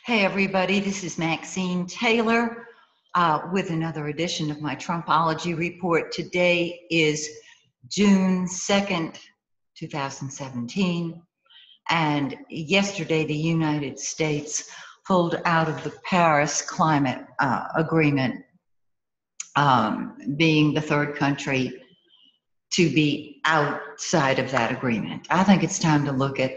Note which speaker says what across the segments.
Speaker 1: Hey everybody, this is Maxine Taylor with another edition of my Trumpology report. Today is June 2nd, 2017, and yesterday the United States pulled out of the Paris Climate Agreement, being the third country to be outside of that agreement. I think it's time to look at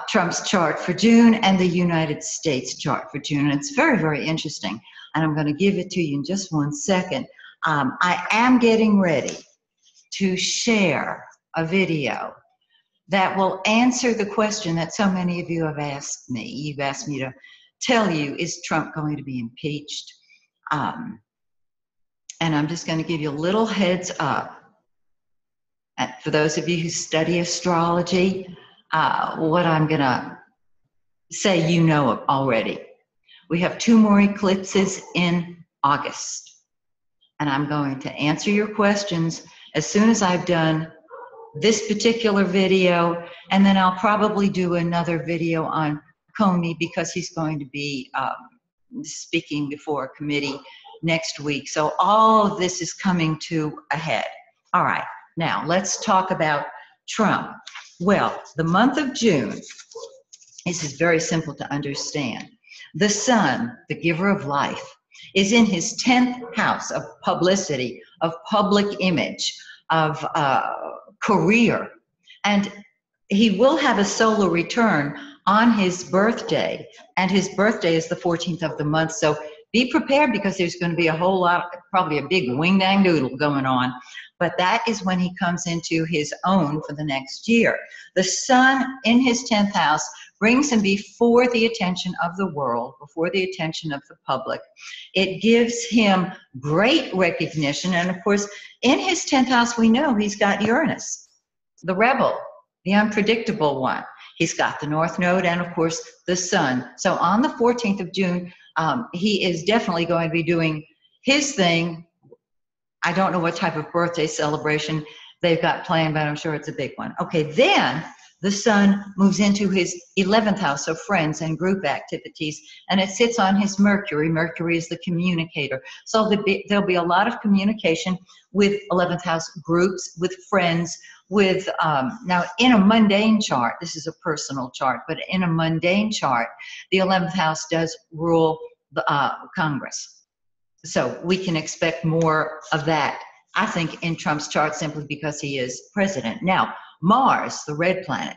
Speaker 1: Trump's chart for June and the United States chart for June. And it's very, very interesting. And I'm going to give it to you in just 1 second. I am getting ready to share a video that will answer the question that so many of you have asked me. You've asked me to tell you, is Trump going to be impeached? And I'm just going to give you a little heads up. And for those of you who study astrology, what I'm going to say you know already. We have 2 more eclipses in August. And I'm going to answer your questions as soon as I've done this particular video. And then I'll probably do another video on Comey because he's going to be speaking before a committee next week. So all of this is coming to a head. All right, now let's talk about Trump. Well, the month of June, this is very simple to understand. The sun, the giver of life, is in his 10th house of publicity, of public image, of career. And he will have a solar return on his birthday. And his birthday is the 14th of the month. So be prepared because there's going to be a whole lot, probably a big wing-dang-doodle going on. But that is when he comes into his own for the next year. The sun in his 10th house brings him before the attention of the world, before the attention of the public. It gives him great recognition. And of course, in his 10th house, we know he's got Uranus, the rebel, the unpredictable one. He's got the North Node and, of course, the sun. So on the 14th of June, he is definitely going to be doing his thing. I don't know what type of birthday celebration they've got planned, but I'm sure it's a big one. Okay, then the sun moves into his 11th house of friends and group activities, and it sits on his Mercury. Mercury is the communicator. So there'll be a lot of communication with 11th house groups, with friends, with, now in a mundane chart, this is a personal chart, but in a mundane chart, the 11th house does rule the Congress. So we can expect more of that, I think, in Trump's chart simply because he is president. Now, Mars, the red planet,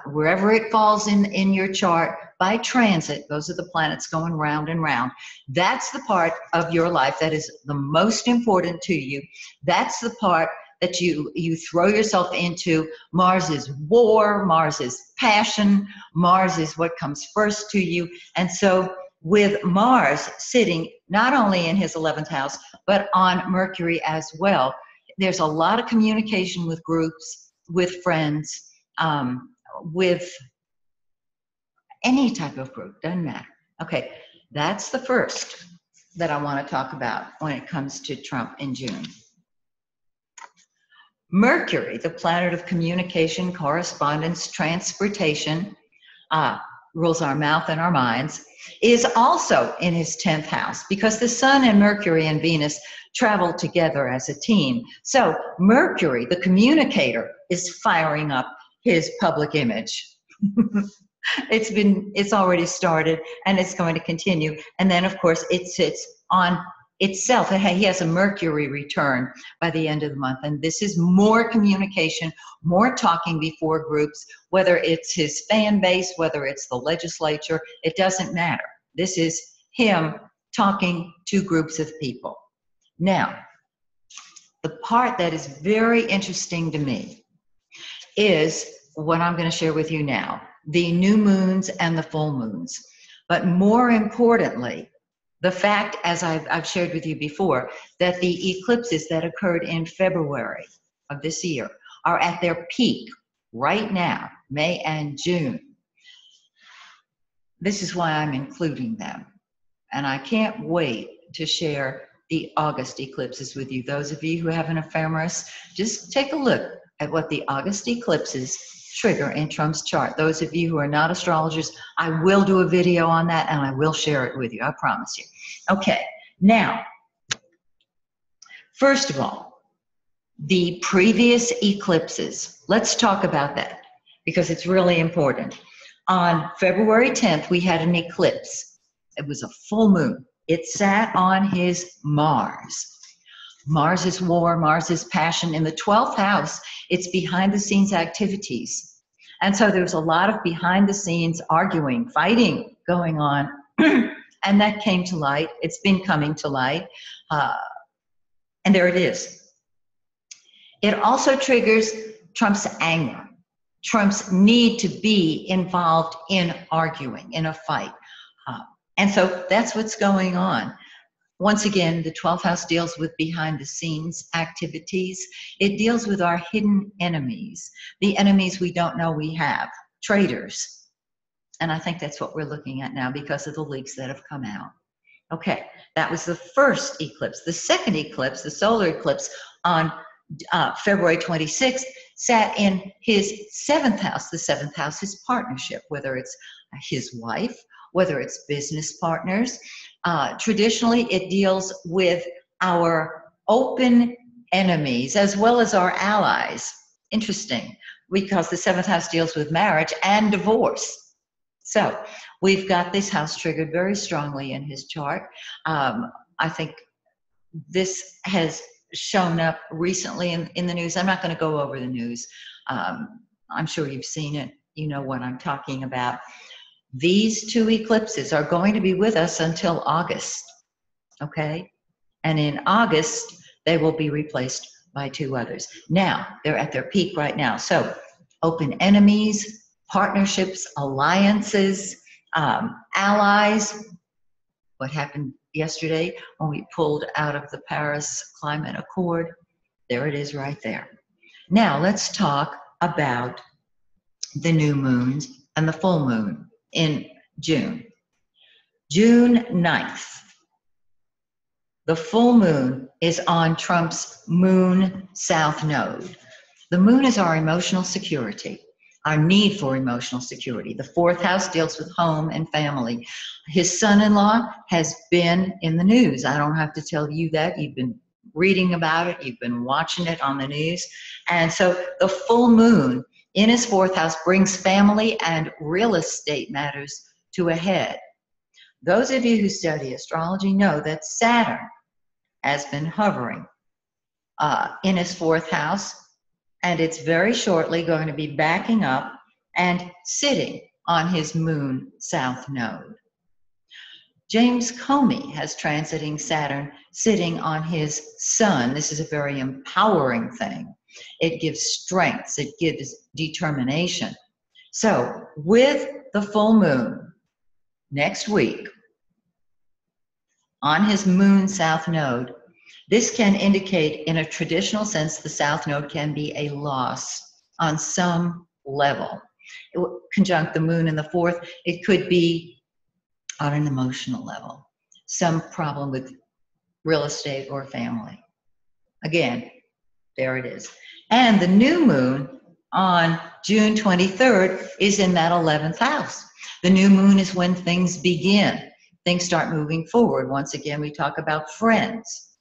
Speaker 1: wherever it falls in your chart by transit, those are the planets going round and round. That's the part of your life that is the most important to you. That's the part that you throw yourself into. Mars is war, Mars is passion, Mars is what comes first to you. And so with Mars sitting not only in his 11th house, but on Mercury as well, there's a lot of communication with groups, with friends, with any type of group, doesn't matter. Okay, that's the first that I want to talk about when it comes to Trump in June. Mercury, the planet of communication, correspondence, transportation, rules our mouth and our minds, is also in his 10th house because the sun and Mercury and Venus travel together as a team. So Mercury, the communicator, is firing up his public image. It's already started and it's going to continue. And then of course it sits on itself. He has a Mercury return by the end of the month. And this is more communication, more talking before groups, whether it's his fan base, whether it's the legislature, it doesn't matter. This is him talking to groups of people. Now, the part that is very interesting to me is what I'm going to share with you now, the new moons and the full moons. But more importantly, the fact, as I've shared with you before, that the eclipses that occurred in February of this year are at their peak right now, May and June. This is why I'm including them. And I can't wait to share the August eclipses with you. Those of you who have an ephemeris, just take a look at what the August eclipses trigger in Trump's chart. Those of you who are not astrologers, I will do a video on that and I will share it with you. I promise you. Okay, now, first of all, the previous eclipses. Let's talk about that because it's really important. On February 10th, we had an eclipse. It was a full moon. It sat on his Mars. Mars is war, Mars is passion. In the 12th house, it's behind the scenes activities. And so there's a lot of behind the scenes arguing, fighting going on. And that came to light. It's been coming to light. And there it is. It also triggers Trump's anger, Trump's need to be involved in arguing, in a fight. And so that's what's going on. Once again, the 12th house deals with behind the scenes activities. It deals with our hidden enemies, the enemies we don't know we have, traitors. And I think that's what we're looking at now because of the leaks that have come out. Okay, that was the first eclipse. The second eclipse, the solar eclipse on February 26th, sat in his 7th house. The 7th house is partnership, whether it's his wife, whether it's business partners. Traditionally, it deals with our open enemies as well as our allies. Interesting, because the 7th house deals with marriage and divorce. So we've got this house triggered very strongly in his chart. I think this has shown up recently in the news. I'm not going to go over the news. I'm sure you've seen it. You know what I'm talking about. These two eclipses are going to be with us until August, okay? And in August, they will be replaced by two others. Now, they're at their peak right now. So, open enemies, partnerships, alliances, allies. What happened yesterday when we pulled out of the Paris Climate Accord? There it is right there. Now, let's talk about the new moons and the full moon in June. June 9th, the full moon is on Trump's moon south node. The moon is our emotional security, our need for emotional security. The 4th house deals with home and family. His son-in-law has been in the news. I don't have to tell you that. You've been reading about it. You've been watching it on the news. And so the full moon in his 4th house brings family and real estate matters to a head. Those of you who study astrology know that Saturn has been hovering in his 4th house, and it's very shortly going to be backing up and sitting on his moon south node. James Comey has transiting Saturn sitting on his sun. This is a very empowering thing. It gives strength, it gives determination. So with the full moon next week on his moon south node, this can indicate in a traditional sense the south node can be a loss on some level. It will conjunct the moon in the 4th. It could be on an emotional level, some problem with real estate or family. Again, there it is. And the new moon on June 23rd is in that 11th house. The new moon is when things begin. Things start moving forward. Once again, we talk about friends,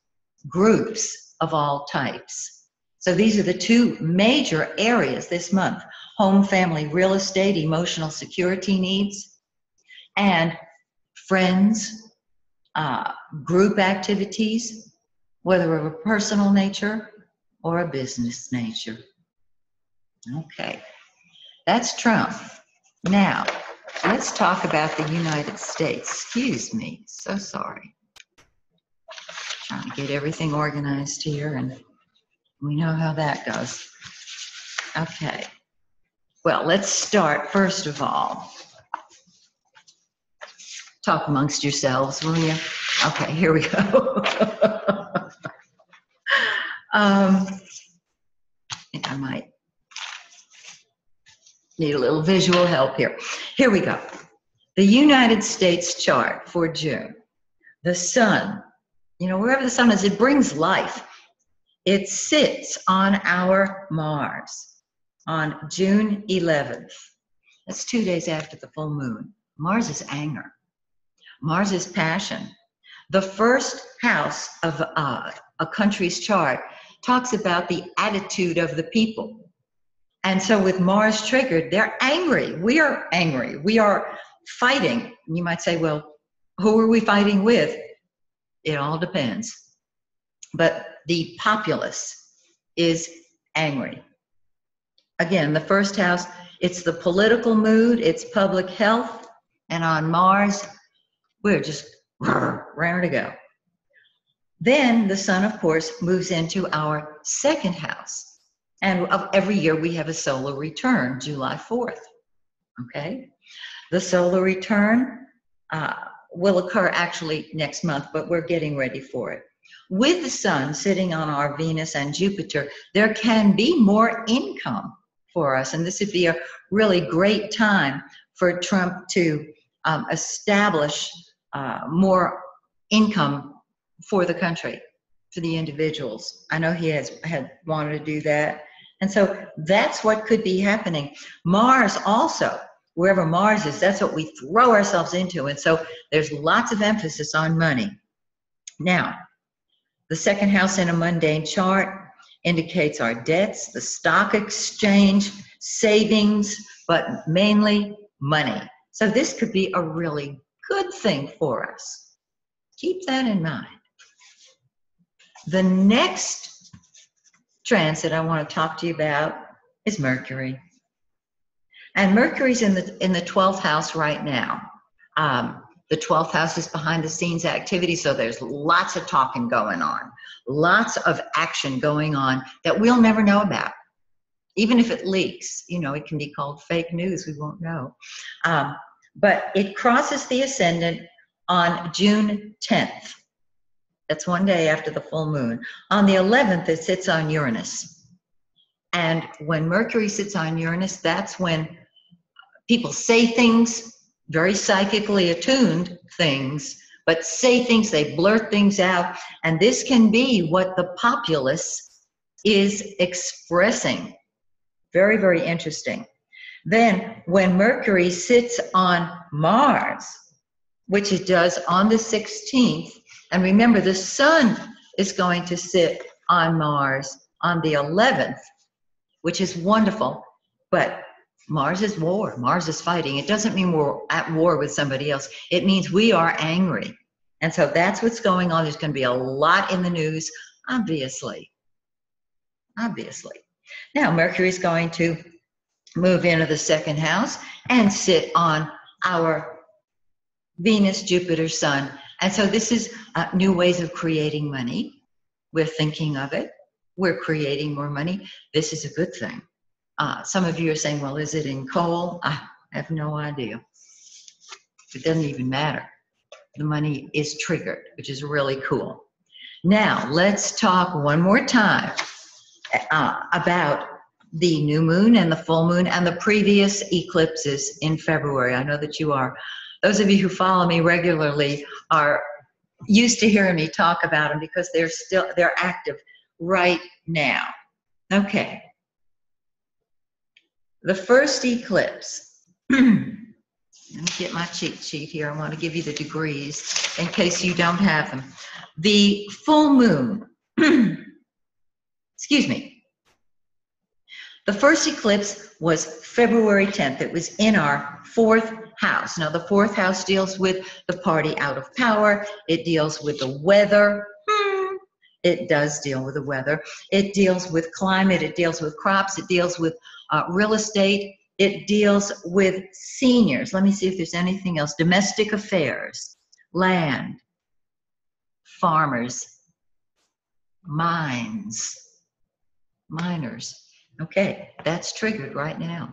Speaker 1: groups of all types. So these are the two major areas this month: home, family, real estate, emotional security needs, and friends, group activities, whether of a personal nature or a business nature. Okay, that's Trump. Now, let's talk about the United States. Excuse me, so sorry. Trying to get everything organized here, and we know how that goes. Okay, well, let's start first of all. Talk amongst yourselves, will you? Okay, here we go. I think I might need a little visual help here. Here we go. The United States chart for June. The sun, you know, wherever the sun is, it brings life. It sits on our Mars. on June 11th. That's 2 days after the full moon. Mars is anger. Mars is passion. The first house of a country's chart talks about the attitude of the people. And so with Mars triggered, they're angry. We are angry. We are fighting. You might say, well, who are we fighting with? It all depends. But the populace is angry. Again, the first house, it's the political mood, it's public health, and on Mars, we're just raring to go. Then the sun, of course, moves into our second house. And every year we have a solar return, July 4th, okay? The solar return will occur actually next month, but we're getting ready for it. With the sun sitting on our Venus and Jupiter, there can be more income for us. And this would be a really great time for Trump to establish more income for the country, for the individuals. I know he had wanted to do that. And so that's what could be happening. Mars also, wherever Mars is, that's what we throw ourselves into. And so there's lots of emphasis on money. Now, the second house in a mundane chart indicates our debts, the stock exchange, savings, but mainly money. So this could be a really good thing for us. Keep that in mind. The next transit I want to talk to you about is Mercury. And Mercury's in the 12th house right now. The 12th house is behind the scenes activity, so there's lots of talking going on, lots of action going on that we'll never know about. Even if it leaks, you know, it can be called fake news, we won't know. But it crosses the ascendant on June 10th. That's one day after the full moon. On the 11th, it sits on Uranus. And when Mercury sits on Uranus, that's when people say things, very psychically attuned things, but say things, they blurt things out. And this can be what the populace is expressing. Very, very interesting. Then when Mercury sits on Mars, which it does on the 16th, and remember the sun is going to sit on Mars on the 11th, which is wonderful, but Mars is war, Mars is fighting. It doesn't mean we're at war with somebody else. It means we are angry. And so that's what's going on. There's going to be a lot in the news, obviously. Now, Mercury is going to move into the second house and sit on our Venus, Jupiter, Sun. And so this is new ways of creating money. We're thinking of it. We're creating more money. This is a good thing. Some of you are saying, well, is it in coal? I have no idea. It doesn't even matter. The money is triggered, which is really cool. Now, let's talk one more time about the new moon and the full moon and the previous eclipses in February. I know that you are. Those of you who follow me regularly are used to hearing me talk about them because they're active right now. Okay. The first eclipse, let me get my cheat sheet here. I want to give you the degrees in case you don't have them. The full moon, excuse me. The first eclipse was February 10th. It was in our 4th house. Now, the 4th house deals with the party out of power. It deals with the weather. It does deal with the weather. It deals with climate. It deals with crops. It deals with real estate. It deals with seniors. Let me see if there's anything else. Domestic affairs, land, farmers, mines, miners. Okay, that's triggered right now.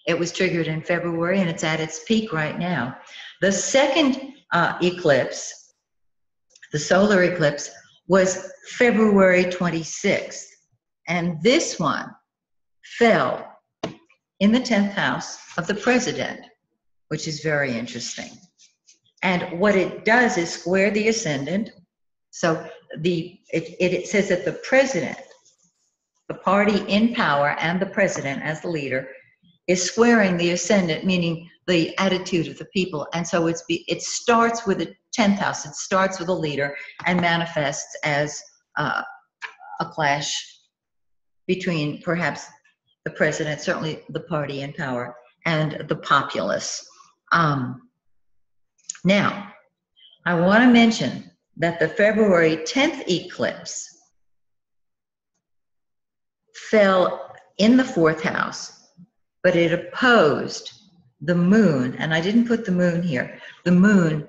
Speaker 1: It was triggered in February and it's at its peak right now. The second eclipse, the solar eclipse, was February 26th. And this one fell in the 10th house of the president, which is very interesting. And what it does is square the ascendant. So it says that the the party in power and the president as the leader is squaring the ascendant, meaning the attitude of the people. And so it starts with the 10th house. It starts with a leader and manifests as a clash between perhaps the president, certainly the party in power, and the populace. Now, I want to mention that the February 10th eclipse fell in the 4th house, but it opposed the moon, and I didn't put the moon here, the moon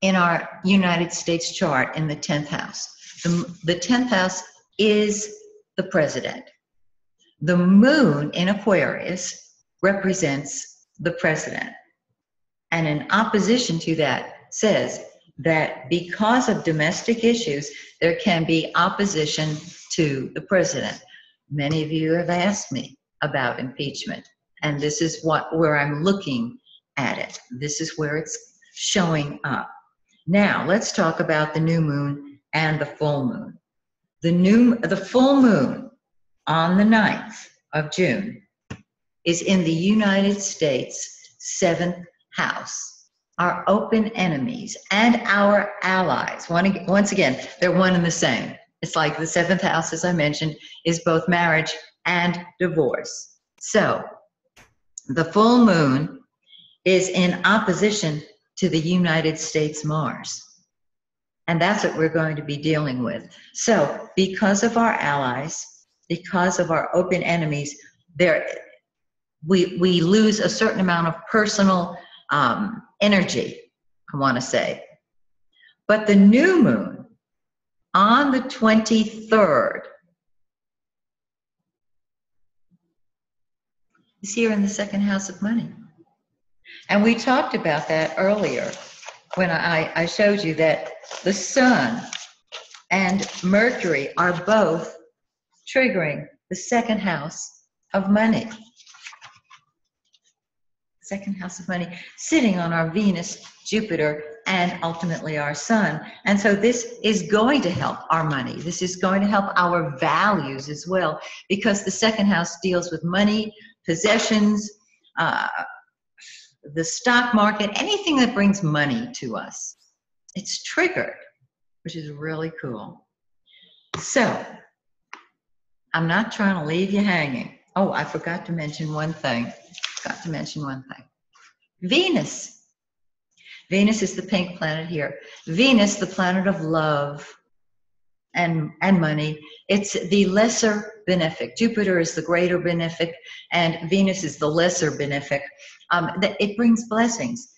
Speaker 1: in our United States chart in the 10th house. The 10th house is the president. The moon in Aquarius represents the president. And in opposition to that says that because of domestic issues, there can be opposition to the president. Many of you have asked me about impeachment, and this is where I'm looking at it. This is where it's showing up. Now, let's talk about the new moon and the full moon. The full moon on the 9th of June is in the United States 7th house, our open enemies and our allies. Once again, they're one and the same. It's like the 7th house, as I mentioned, is both marriage and divorce. So the full moon is in opposition to the United States Mars. And that's what we're going to be dealing with. So because of our allies, because of our open enemies, we lose a certain amount of personal energy, I want to say. But the new moon on the 23rd is here in the 2nd house of money. And we talked about that earlier when I showed you that the sun and Mercury are both triggering the 2nd house of money. 2nd house of money, sitting on our Venus, Jupiter, and ultimately our sun. And so this is going to help our money. This is going to help our values as well, because the 2nd house deals with money, possessions, the stock market, anything that brings money to us. It's triggered, which is really cool. So, I'm not trying to leave you hanging. Oh, I forgot to mention one thing. Venus. Venus is the pink planet here. Venus, the planet of love and money. It's the lesser benefic. Jupiter is the greater benefic, and Venus is the lesser benefic. It brings blessings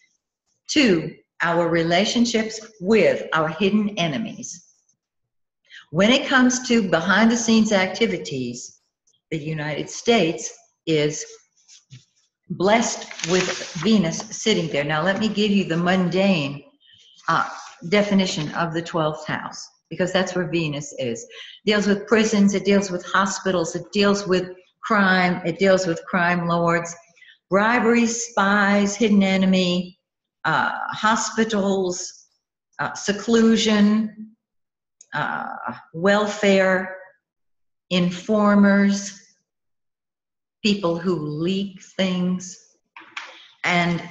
Speaker 1: to our relationships with our hidden enemies. When it comes to behind-the-scenes activities, the United States is blessed with Venus sitting there. Now, let me give you the mundane definition of the 12th house, because that's where Venus is. It deals with prisons, it deals with hospitals, it deals with crime, it deals with crime lords, bribery, spies, hidden enemy, hospitals, seclusion, welfare, informers, people who leak things. And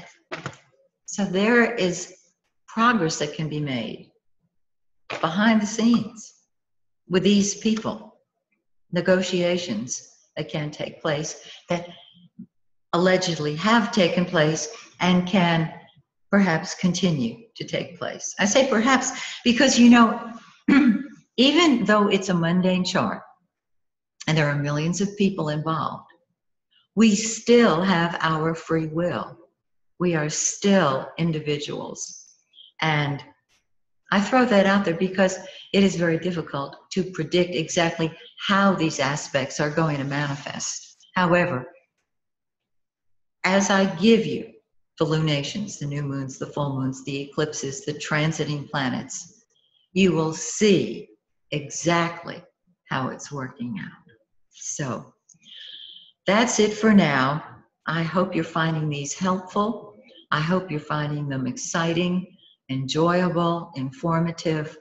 Speaker 1: so there is progress that can be made behind the scenes with these people, negotiations that can take place, that allegedly have taken place and can perhaps continue to take place. I say perhaps because, you know, even though it's a mundane chart and there are millions of people involved, we still have our free will. We are still individuals. And I throw that out there because it is very difficult to predict exactly how these aspects are going to manifest. However, as I give you the lunations, the new moons, the full moons, the eclipses, the transiting planets, you will see exactly how it's working out. So that's it for now. I hope you're finding these helpful. I hope you're finding them exciting, enjoyable, informative.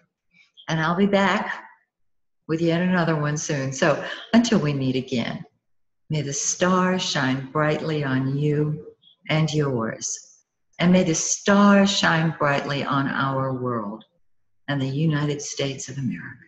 Speaker 1: And I'll be back with yet another one soon. So until we meet again, may the stars shine brightly on you and yours. And may the stars shine brightly on our world and the United States of America.